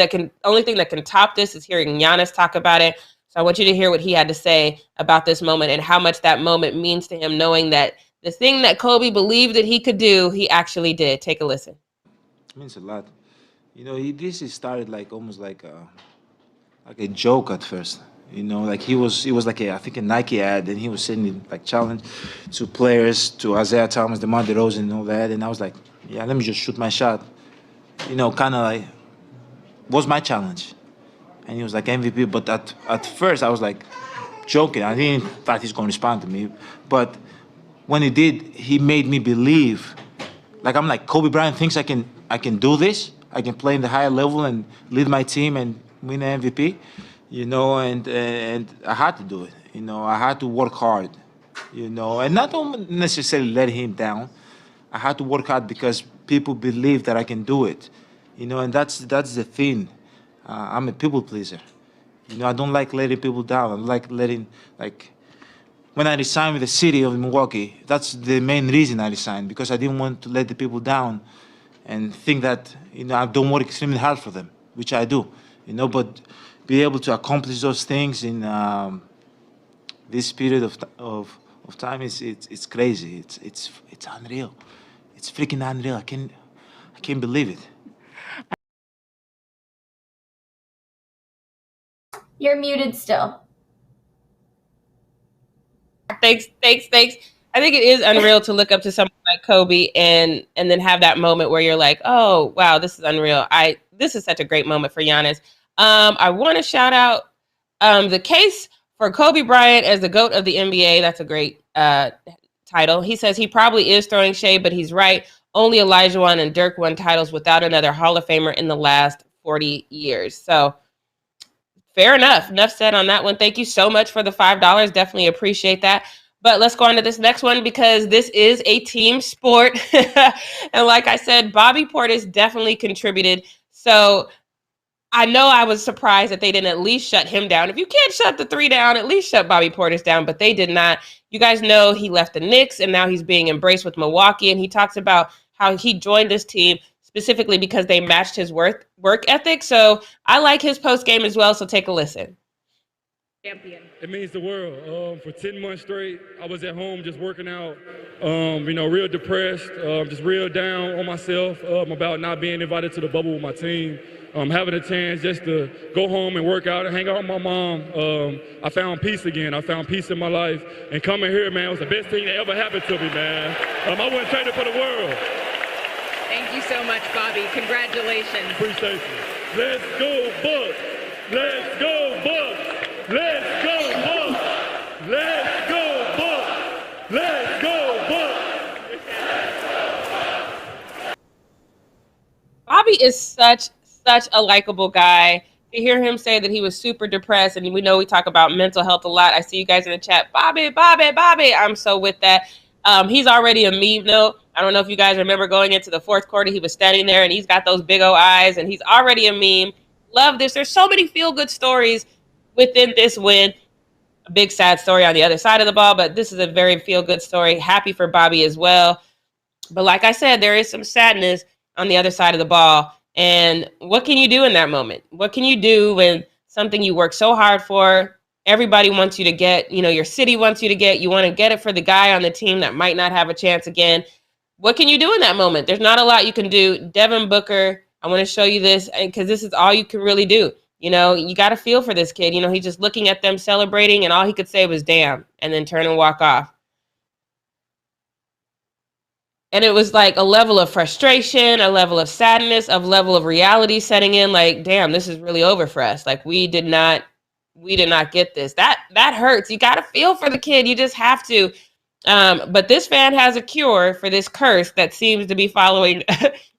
that can top this is hearing Giannis talk about it. So I want you to hear what he had to say about this moment and how much that moment means to him, knowing that the thing that Kobe believed that he could do, he actually did. Take a listen. It means a lot. This started like almost like a joke at first. Like it was like I think a Nike ad, and he was sending like challenge to players, to Isaiah Thomas, DeMar DeRozan, and all that. And I was like, yeah, let me just shoot my shot. Kind of like was my challenge. And he was like MVP. But at first I was like joking. I didn't thought he's going to respond to me. But when he did, he made me believe. Like I'm like Kobe Bryant thinks I can do this. I can play in the higher level and lead my team and win the MVP. And I had to do it. I had to work hard. And not necessarily let him down. I had to work hard because people believe that I can do it. And that's the thing. I'm a people pleaser. I don't like letting people down. I like when I resigned with the city of Milwaukee, that's the main reason I resigned, because I didn't want to let the people down and think that, I don't work extremely hard for them, which I do, but be able to accomplish those things in this period of time it's crazy. It's unreal. It's freaking unreal. I can't believe it. You're muted still. Thanks. I think it is unreal to look up to someone like Kobe and then have that moment where you're like, oh, wow, this is unreal. This is such a great moment for Giannis. I want to shout out the case for Kobe Bryant as the GOAT of the NBA. That's a great title. He says he probably is throwing shade, but he's right. Only Elijah won and Dirk won titles without another Hall of Famer in the last 40 years. So fair enough. Enough said on that one. Thank you so much for the $5. Definitely appreciate that. But let's go on to this next one because this is a team sport. And like I said, Bobby Portis definitely contributed. So I know I was surprised that they didn't at least shut him down. If you can't shut the three down, at least shut Bobby Portis down, but they did not. You guys know he left the Knicks and now he's being embraced with Milwaukee, and he talks about how he joined this team specifically because they matched his work ethic. So I like his post game as well, so take a listen. Champion. It means the world. For 10 months straight, I was at home just working out, real depressed, just real down on myself about not being invited to the bubble with my team. Having a chance just to go home and work out and hang out with my mom. I found peace again. I found peace in my life. And coming here, man, was the best thing that ever happened to me, man. I wouldn't trade it for the world. Thank you so much, Bobby. Congratulations. Appreciate you. Let's go, Bucks. Let's go, Bucks. Let's go, Bucks. Let's go, Bucks. Let's go, Bucks. Bobby is such a likable guy. To hear him say that he was super depressed, and we know we talk about mental health a lot. I see you guys in the chat. Bobby. I'm so with that. He's already a meme, though. I don't know if you guys remember going into the fourth quarter, he was standing there and he's got those big old eyes and he's already a meme. Love this. There's so many feel-good stories within this win. A big sad story on the other side of the ball, but this is a very feel-good story. Happy for Bobby as well. But like I said, there is some sadness on the other side of the ball. And what can you do in that moment? What can you do when something you work so hard for, everybody wants you to get, your city wants you to get, you want to get it for the guy on the team that might not have a chance again. What can you do in that moment? There's not a lot you can do. Devin Booker, I want to show you this because this is all you can really do. You got to feel for this kid. He's just looking at them celebrating and all he could say was damn and then turn and walk off. And it was like a level of frustration, a level of sadness, a level of reality setting in like, damn, this is really over for us. Like we did not get this. That hurts. You got to feel for the kid. You just have to. But this fan has a cure for this curse that seems to be following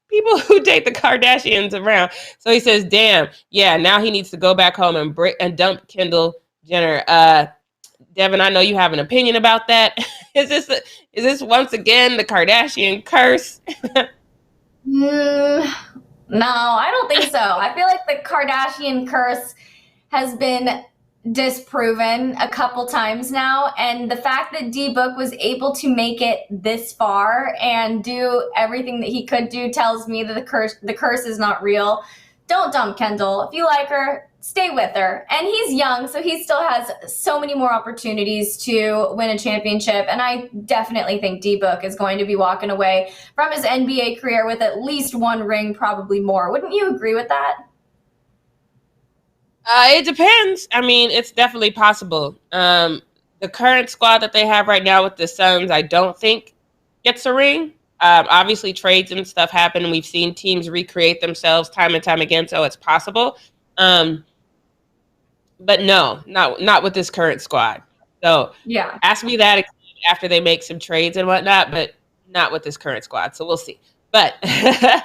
people who date the Kardashians around. So he says, damn, yeah, now he needs to go back home and dump Kendall Jenner. Devin, I know you have an opinion about that. Is this once again the Kardashian curse? No, I don't think so. I feel like the Kardashian curse has been disproven a couple times now, and the fact that D-Book was able to make it this far and do everything that he could do tells me that the curse is not real. Don't dump Kendall. If you like her, stay with her. And he's young, so he still has so many more opportunities to win a championship, and I definitely think D-Book is going to be walking away from his NBA career with at least one ring, probably more. Wouldn't you agree with that? It depends. I mean, it's definitely possible. The current squad that they have right now with the Suns, I don't think gets a ring. Obviously, trades and stuff happen, and we've seen teams recreate themselves time and time again, so it's possible. But no, not with this current squad. So yeah, ask me that after they make some trades and whatnot, but not with this current squad. So we'll see. But I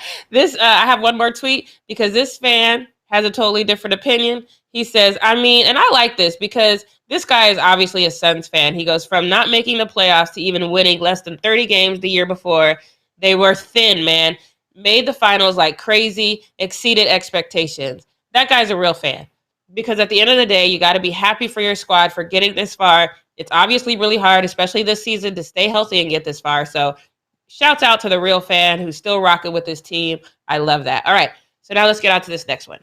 have one more tweet because this fan has a totally different opinion. He says, and I like this because this guy is obviously a Suns fan. He goes, from not making the playoffs to even winning less than 30 games the year before, they were thin, man. Made the finals like crazy, exceeded expectations. That guy's a real fan. Because at the end of the day, you got to be happy for your squad for getting this far. It's obviously really hard, especially this season, to stay healthy and get this far. So shouts out to the real fan who's still rocking with this team. I love that. All right, so now let's get on to this next one.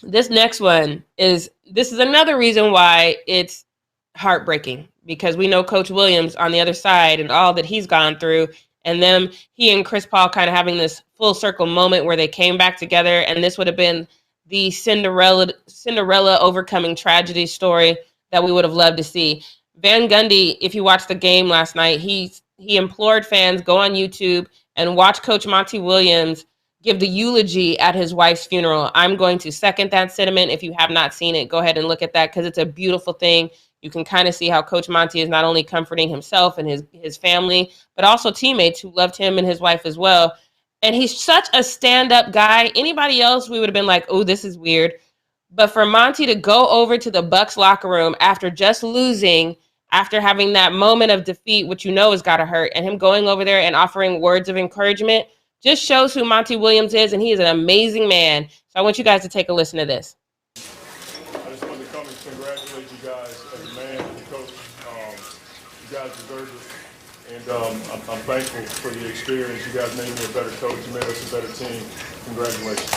This next one is another reason why it's heartbreaking, because we know Coach Williams on the other side and all that he's gone through, and he and Chris Paul kind of having this full circle moment where they came back together, and this would have been the Cinderella overcoming tragedy story that we would have loved to see. Van Gundy, if you watched the game last night, he implored fans, go on YouTube and watch Coach Monty Williams give the eulogy at his wife's funeral. I'm going to second that sentiment. If you have not seen it, go ahead and look at that because it's a beautiful thing. You can kind of see how Coach Monty is not only comforting himself and his family, but also teammates who loved him and his wife as well. And he's such a stand-up guy. Anybody else, we would have been like, oh, this is weird. But for Monty to go over to the Bucks locker room after just losing, after having that moment of defeat, which you know has got to hurt, and him going over there and offering words of encouragement just shows who Monty Williams is, and he is an amazing man. So I want you guys to take a listen to this. I just wanted to come and congratulate you guys as a man, as a coach. You guys deserve it. And I'm thankful for the experience. You guys made me a better coach. You made us a better team. Congratulations.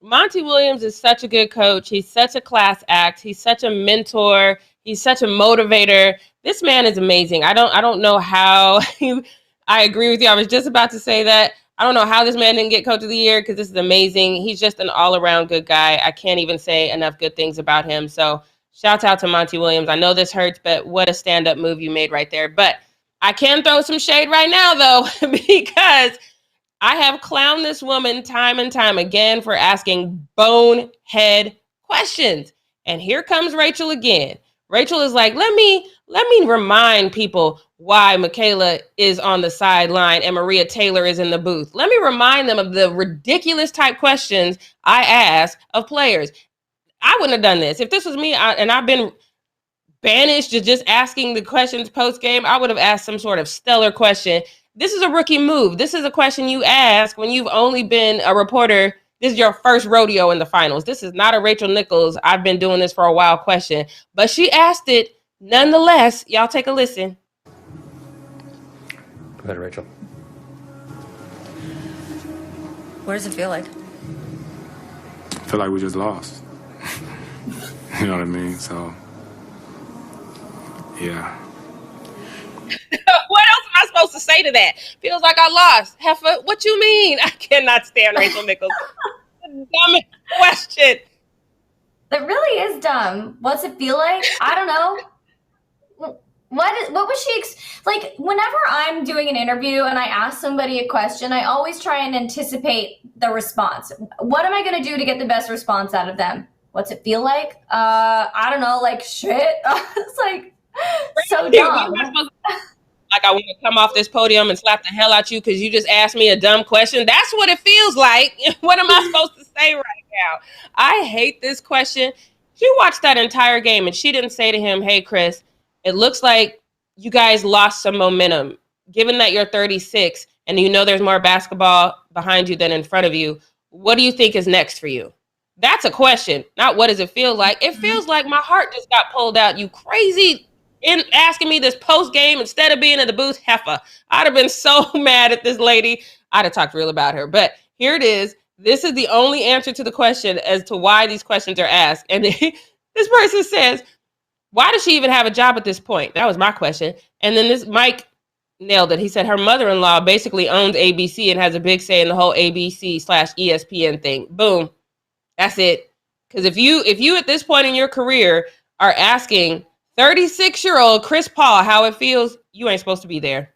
Monty Williams is such a good coach. He's such a class act. He's such a mentor. He's such a motivator. This man is amazing. I don't know how. I agree with you. I was just about to say that. I don't know how this man didn't get Coach of the Year, because this is amazing. He's just an all-around good guy. I can't even say enough good things about him. So shout out to Monty Williams. I know this hurts, but what a stand-up move you made right there. But I can throw some shade right now, though, because I have clowned this woman time and time again for asking bonehead questions. And here comes Rachel again. Rachel is like, let me remind people why Michaela is on the sideline and Maria Taylor is in the booth. Let me remind them of the ridiculous type questions I ask of players. I wouldn't have done this. If this was me and I've been banished to just asking the questions post-game, I would have asked some sort of stellar question. This is a rookie move. This is a question you ask when you've only been a reporter. This is your first rodeo in the finals. This is not a Rachel Nichols, I've been doing this for a while question. But she asked it nonetheless. Y'all take a listen. Go ahead, Rachel. What does it feel like? I feel like we just lost. You know what I mean? So, yeah. What else am I supposed to say to that? Feels like I lost. Heifer, what you mean? I cannot stand Rachel Nichols. Dumbest question. That really is dumb. What's it feel like? I don't know. What was she like? Whenever I'm doing an interview and I ask somebody a question, I always try and anticipate the response. What am I going to do to get the best response out of them? What's it feel like? I don't know, like shit. It's like so dumb. Like I want to come off this podium and slap the hell out you because you just asked me a dumb question. That's what it feels like. What am I supposed to say right now? I hate this question. She watched that entire game and she didn't say to him, hey, Chris, it looks like you guys lost some momentum. Given that you're 36 and you know there's more basketball behind you than in front of you, what do you think is next for you? That's a question, not what does it feel like. It feels like my heart just got pulled out. You crazy in asking me this post game instead of being in the booth. Heifer. I'd have been so mad at this lady. I'd have talked real about her. But here it is. This is the only answer to the question as to why these questions are asked. And this person says, why does she even have a job at this point? That was my question. And then this Mike nailed it. He said her mother-in-law basically owns ABC and has a big say in the whole ABC/ESPN thing. Boom. That's it. Because if you at this point in your career are asking 36-year-old Chris Paul how it feels, you ain't supposed to be there.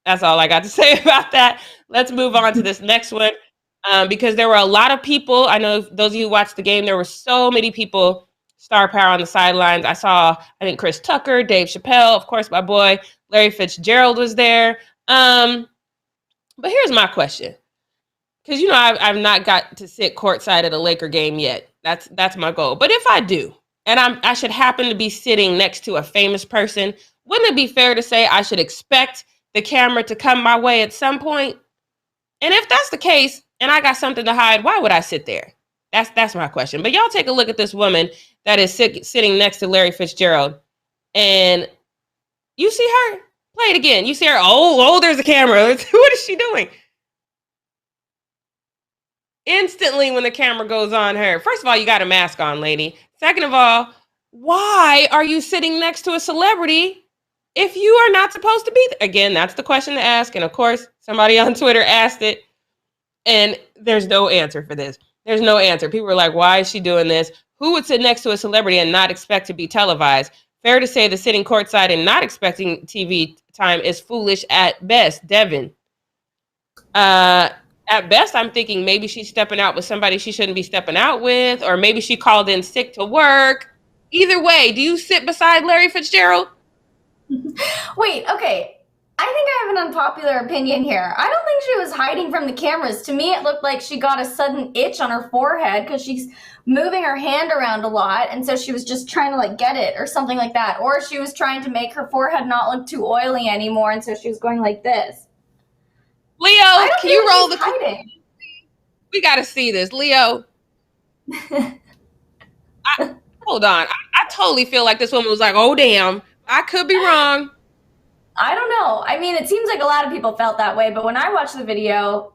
That's all I got to say about that. Let's move on to this next one. Because there were a lot of people. I know those of you who watched the game, there were so many people, star power on the sidelines. I saw, I think, Chris Tucker, Dave Chappelle, of course, my boy, Larry Fitzgerald was there. But here's my question. Because, you know, I've not got to sit courtside at a Laker game yet. That's my goal. But if I do, and I should happen to be sitting next to a famous person, wouldn't it be fair to say I should expect the camera to come my way at some point? And if that's the case, and I got something to hide, why would I sit there? That's my question. But y'all take a look at this woman that is sitting next to Larry Fitzgerald. And you see her? Play it again. You see her? Oh, there's a camera. What is she doing? Instantly when the camera goes on her. First of all, you got a mask on, lady. Second of all, why are you sitting next to a celebrity if you are not supposed to be there? Again, that's the question to ask. And of course, somebody on Twitter asked it. And there's no answer for this. There's no answer. People were like, why is she doing this? Who would sit next to a celebrity and not expect to be televised? Fair to say that sitting courtside and not expecting TV time is foolish at best. Devin. At best, I'm thinking maybe she's stepping out with somebody she shouldn't be stepping out with, or maybe she called in sick to work. Either way, do you sit beside Larry Fitzgerald? Wait, okay. I think I have an unpopular opinion here. I don't think she was hiding from the cameras. To me, it looked like she got a sudden itch on her forehead because she's moving her hand around a lot, and so she was just trying to like get it or something like that. Or she was trying to make her forehead not look too oily anymore, and so she was going like this. Leo, can you roll the hiding? We got to see this, Leo. Hold on. I totally feel like this woman was like, oh, damn, I could be wrong. I don't know. I mean, it seems like a lot of people felt that way, but when I watched the video,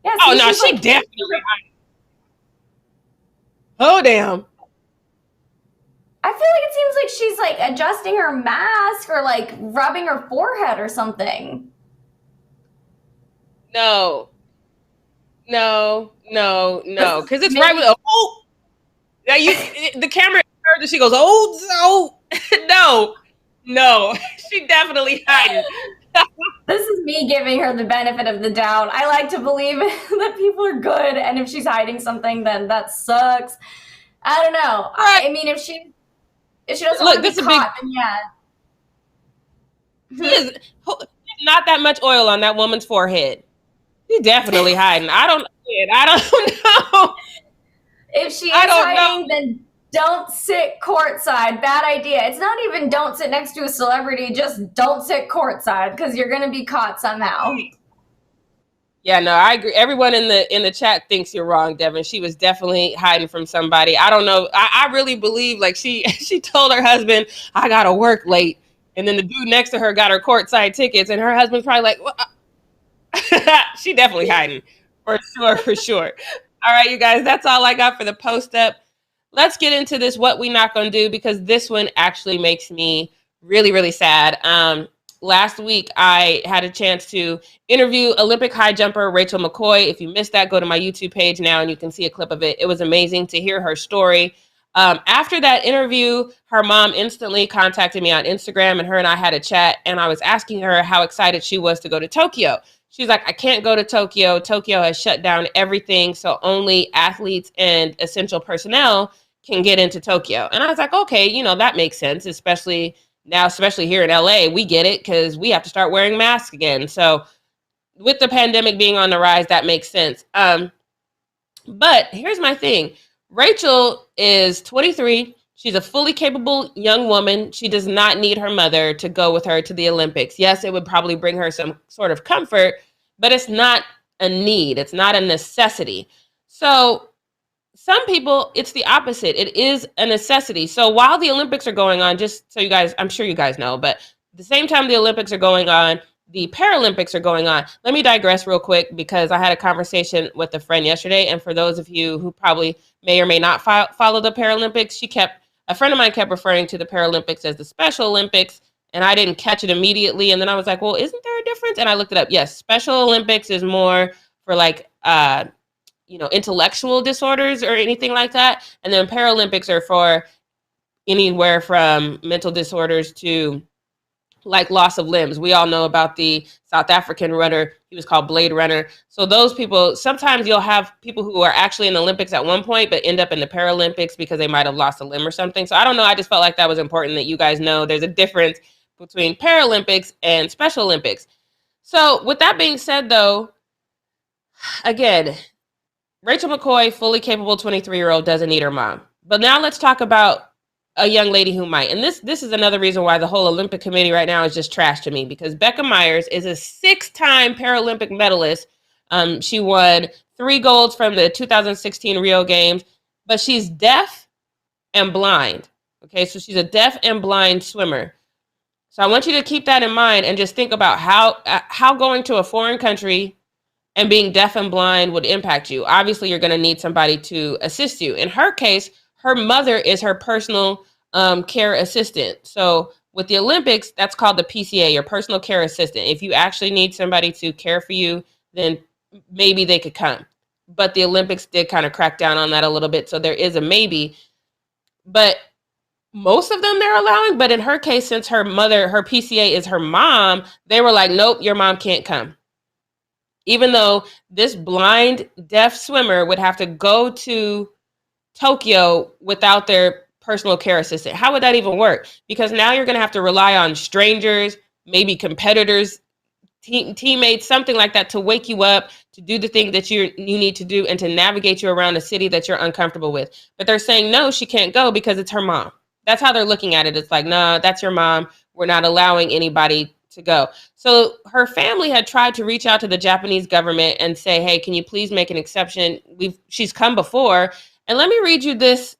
yeah. Oh, no, she definitely. Oh, damn. I feel like it seems like she's like adjusting her mask or like rubbing her forehead or something. No. Because it's right with a yeah, the camera heard that she goes, oh, no, she definitely hiding. This is me giving her the benefit of the doubt. I like to believe that people are good, and if she's hiding something, then that sucks. I don't know. Right. I mean, if she doesn't want to be caught, then yeah. There's not that much oil on that woman's forehead. She's definitely hiding. I don't know. If she is hiding, then don't sit courtside. Bad idea. It's not even don't sit next to a celebrity. Just don't sit courtside because you're going to be caught somehow. Yeah, no, I agree. Everyone in the chat thinks you're wrong, Devin. She was definitely hiding from somebody. I don't know. I really believe like she told her husband, I got to work late. And then the dude next to her got her courtside tickets. And her husband's probably like, well, she definitely hiding. For sure. All right, you guys, that's all I got for the post up. Let's get into this what we not gonna do, because this one actually makes me really, really sad. Last week, I had a chance to interview Olympic high jumper Rachel McCoy. If you missed that, go to my YouTube page now and you can see a clip of it. It was amazing to hear her story. After that interview, her mom instantly contacted me on Instagram, and her and I had a chat, and I was asking her how excited she was to go to Tokyo. She's like, I can't go to Tokyo. Tokyo has shut down everything, so only athletes and essential personnel can get into Tokyo. And I was like, okay, that makes sense, especially here in LA. We get it because we have to start wearing masks again. So with the pandemic being on the rise, that makes sense. But here's my thing. Rachel is 23. She's a fully capable young woman. She does not need her mother to go with her to the Olympics. Yes, it would probably bring her some sort of comfort, but it's not a need. It's not a necessity. So some people, it's the opposite. It is a necessity. So while the Olympics are going on, just so you guys, I'm sure you guys know, but at the same time the Olympics are going on, the Paralympics are going on. Let me digress real quick because I had a conversation with a friend yesterday. And for those of you who probably may or may not follow the Paralympics, a friend of mine kept referring to the Paralympics as the Special Olympics, and I didn't catch it immediately. And then I was like, well, isn't there a difference? And I looked it up. Yes, Special Olympics is more for like, intellectual disorders or anything like that. And then Paralympics are for anywhere from mental disorders to like loss of limbs. We all know about the South African runner. He was called Blade Runner. So those people, sometimes you'll have people who are actually in the Olympics at one point, but end up in the Paralympics because they might have lost a limb or something. So I don't know. I just felt like that was important that you guys know there's a difference between Paralympics and Special Olympics. So with that being said, though, again, Rachel McCoy, fully capable 23-year-old, doesn't need her mom. But now let's talk about a young lady who might. And this is another reason why the whole Olympic committee right now is just trash to me, because Becca Myers is a 6-time Paralympic medalist. She won 3 golds from the 2016 Rio Games, but she's deaf and blind. Okay, so she's a deaf and blind swimmer. So I want you to keep that in mind and just think about how going to a foreign country and being deaf and blind would impact you. Obviously, you're going to need somebody to assist you. In her case, her mother is her personal care assistant. So with the Olympics, that's called the PCA, your personal care assistant. If you actually need somebody to care for you, then maybe they could come. But the Olympics did kind of crack down on that a little bit. So there is a maybe. But most of them they're allowing. But in her case, since her PCA is her mom, they were like, nope, your mom can't come. Even though this blind, deaf swimmer would have to go to Tokyo without their personal care assistant. How would that even work? Because now you're going to have to rely on strangers maybe competitors, teammates, something like that, to wake you up, to do the thing that you need to do, and to navigate you around a city that you're uncomfortable with. But they're saying, no, she can't go because it's her mom. That's how they're looking at it. It's like, nah, that's your mom. We're not allowing anybody to go. So her family had tried to reach out to the Japanese government and say, hey, can you please make an exception? She's come before. And let me read you this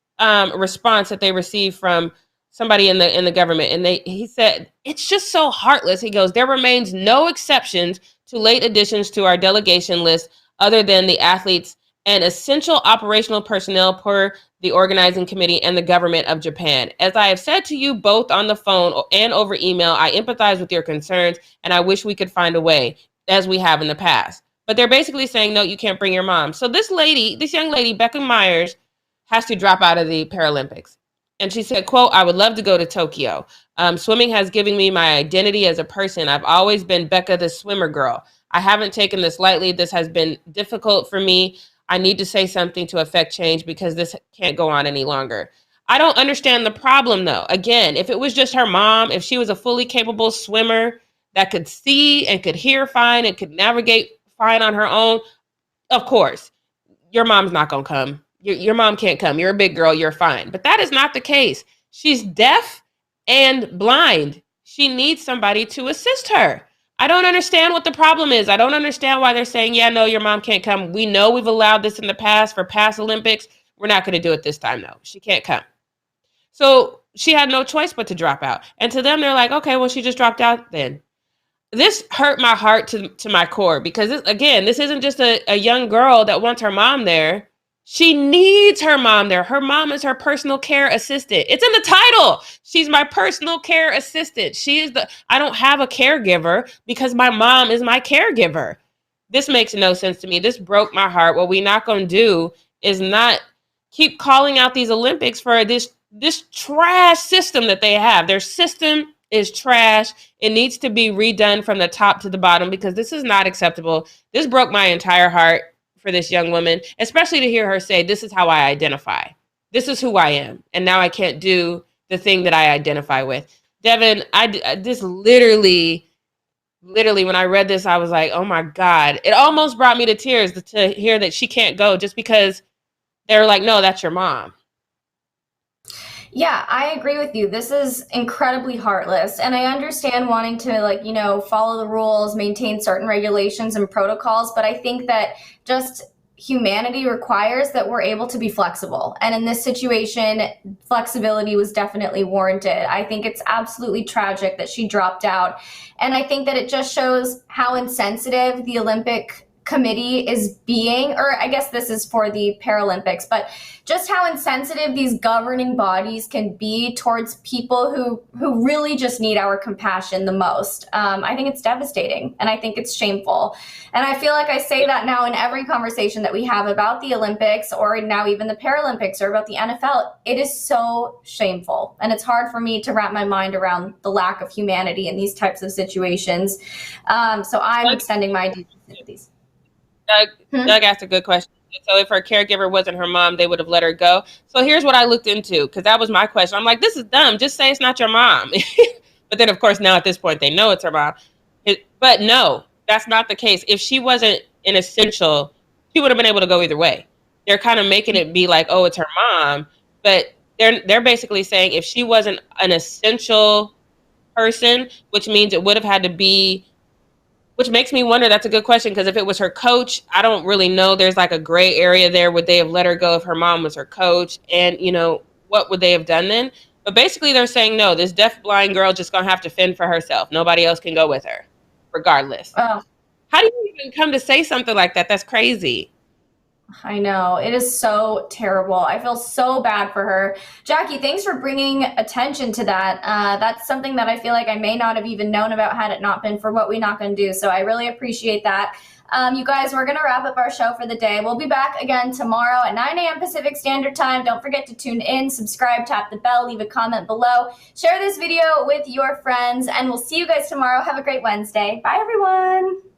response that they received from somebody in the government. And he said, it's just so heartless. He goes, there remains no exceptions to late additions to our delegation list other than the athletes and essential operational personnel per the organizing committee and the government of Japan. As I have said to you both on the phone and over email, I empathize with your concerns and I wish we could find a way, as we have in the past. But they're basically saying, no, you can't bring your mom. So this young lady, Becca Myers, has to drop out of the Paralympics. And she said, quote, I would love to go to Tokyo. Swimming has given me my identity as a person. I've always been Becca, the swimmer girl. I haven't taken this lightly. This has been difficult for me. I need to say something to affect change because this can't go on any longer. I don't understand the problem, though. Again, if it was just her mom, if she was a fully capable swimmer that could see and could hear fine and could navigate fine on her own, of course, your mom's not going to come. Your mom can't come. You're a big girl. You're fine. But that is not the case. She's deaf and blind. She needs somebody to assist her. I don't understand what the problem is. I don't understand why they're saying, yeah, no, your mom can't come. We know we've allowed this in the past for past Olympics. We're not going to do it this time, though. She can't come. So she had no choice but to drop out. And to them, they're like, okay, well, she just dropped out then. This hurt my heart to my core because, this isn't just a young girl that wants her mom there. She needs her mom there. Her mom is her personal care assistant. It's in the title. She's my personal care assistant. I don't have a caregiver because my mom is my caregiver. This makes no sense to me. This broke my heart. What we're not going to do is not keep calling out these Olympics for this trash system that they have. Their system is trash. It needs to be redone from the top to the bottom because this is not acceptable. This broke my entire heart for this young woman, especially to hear her say, this is how I identify. This is who I am. And now I can't do the thing that I identify with. Devin, this literally, when I read this, I was like, oh my God. It almost brought me to tears to hear that she can't go just because they're like, no, that's your mom. Yeah, I agree with you. This is incredibly heartless. And I understand wanting to, follow the rules, maintain certain regulations and protocols. But I think that just humanity requires that we're able to be flexible. And in this situation, flexibility was definitely warranted. I think it's absolutely tragic that she dropped out. And I think that it just shows how insensitive the Olympic committee is being, or I guess this is for the Paralympics, but just how insensitive these governing bodies can be towards people who really just need our compassion the most. I think it's devastating and I think it's shameful. And I feel like I say that now in every conversation that we have about the Olympics or now even the Paralympics or about the NFL. It is so shameful. And it's hard for me to wrap my mind around the lack of humanity in these types of situations. So I'm extending my deep sympathies. Doug asked a good question. So if her caregiver wasn't her mom, they would have let her go. So here's what I looked into, because that was my question. I'm like, this is dumb. Just say it's not your mom. But then, of course, now at this point, they know it's her mom. But no, that's not the case. If she wasn't an essential, she would have been able to go either way. They're kind of making it be like, oh, it's her mom. But they're basically saying if she wasn't an essential person, which means it would have had to be, which makes me wonder, that's a good question, because if it was her coach, I don't really know. There's like a gray area there. Would they have let her go if her mom was her coach? And, what would they have done then? But basically they're saying, no, this deaf blind girl just going to have to fend for herself. Nobody else can go with her, regardless. Oh. How do you even come to say something like that? That's crazy. I know. It is so terrible. I feel so bad for her. Jackie, thanks for bringing attention to that. That's something that I feel like I may not have even known about had it not been for What We Not Gonna Do. So I really appreciate that. You guys, we're going to wrap up our show for the day. We'll be back again tomorrow at 9 a.m. Pacific Standard Time. Don't forget to tune in, subscribe, tap the bell, leave a comment below. Share this video with your friends, and we'll see you guys tomorrow. Have a great Wednesday. Bye, everyone.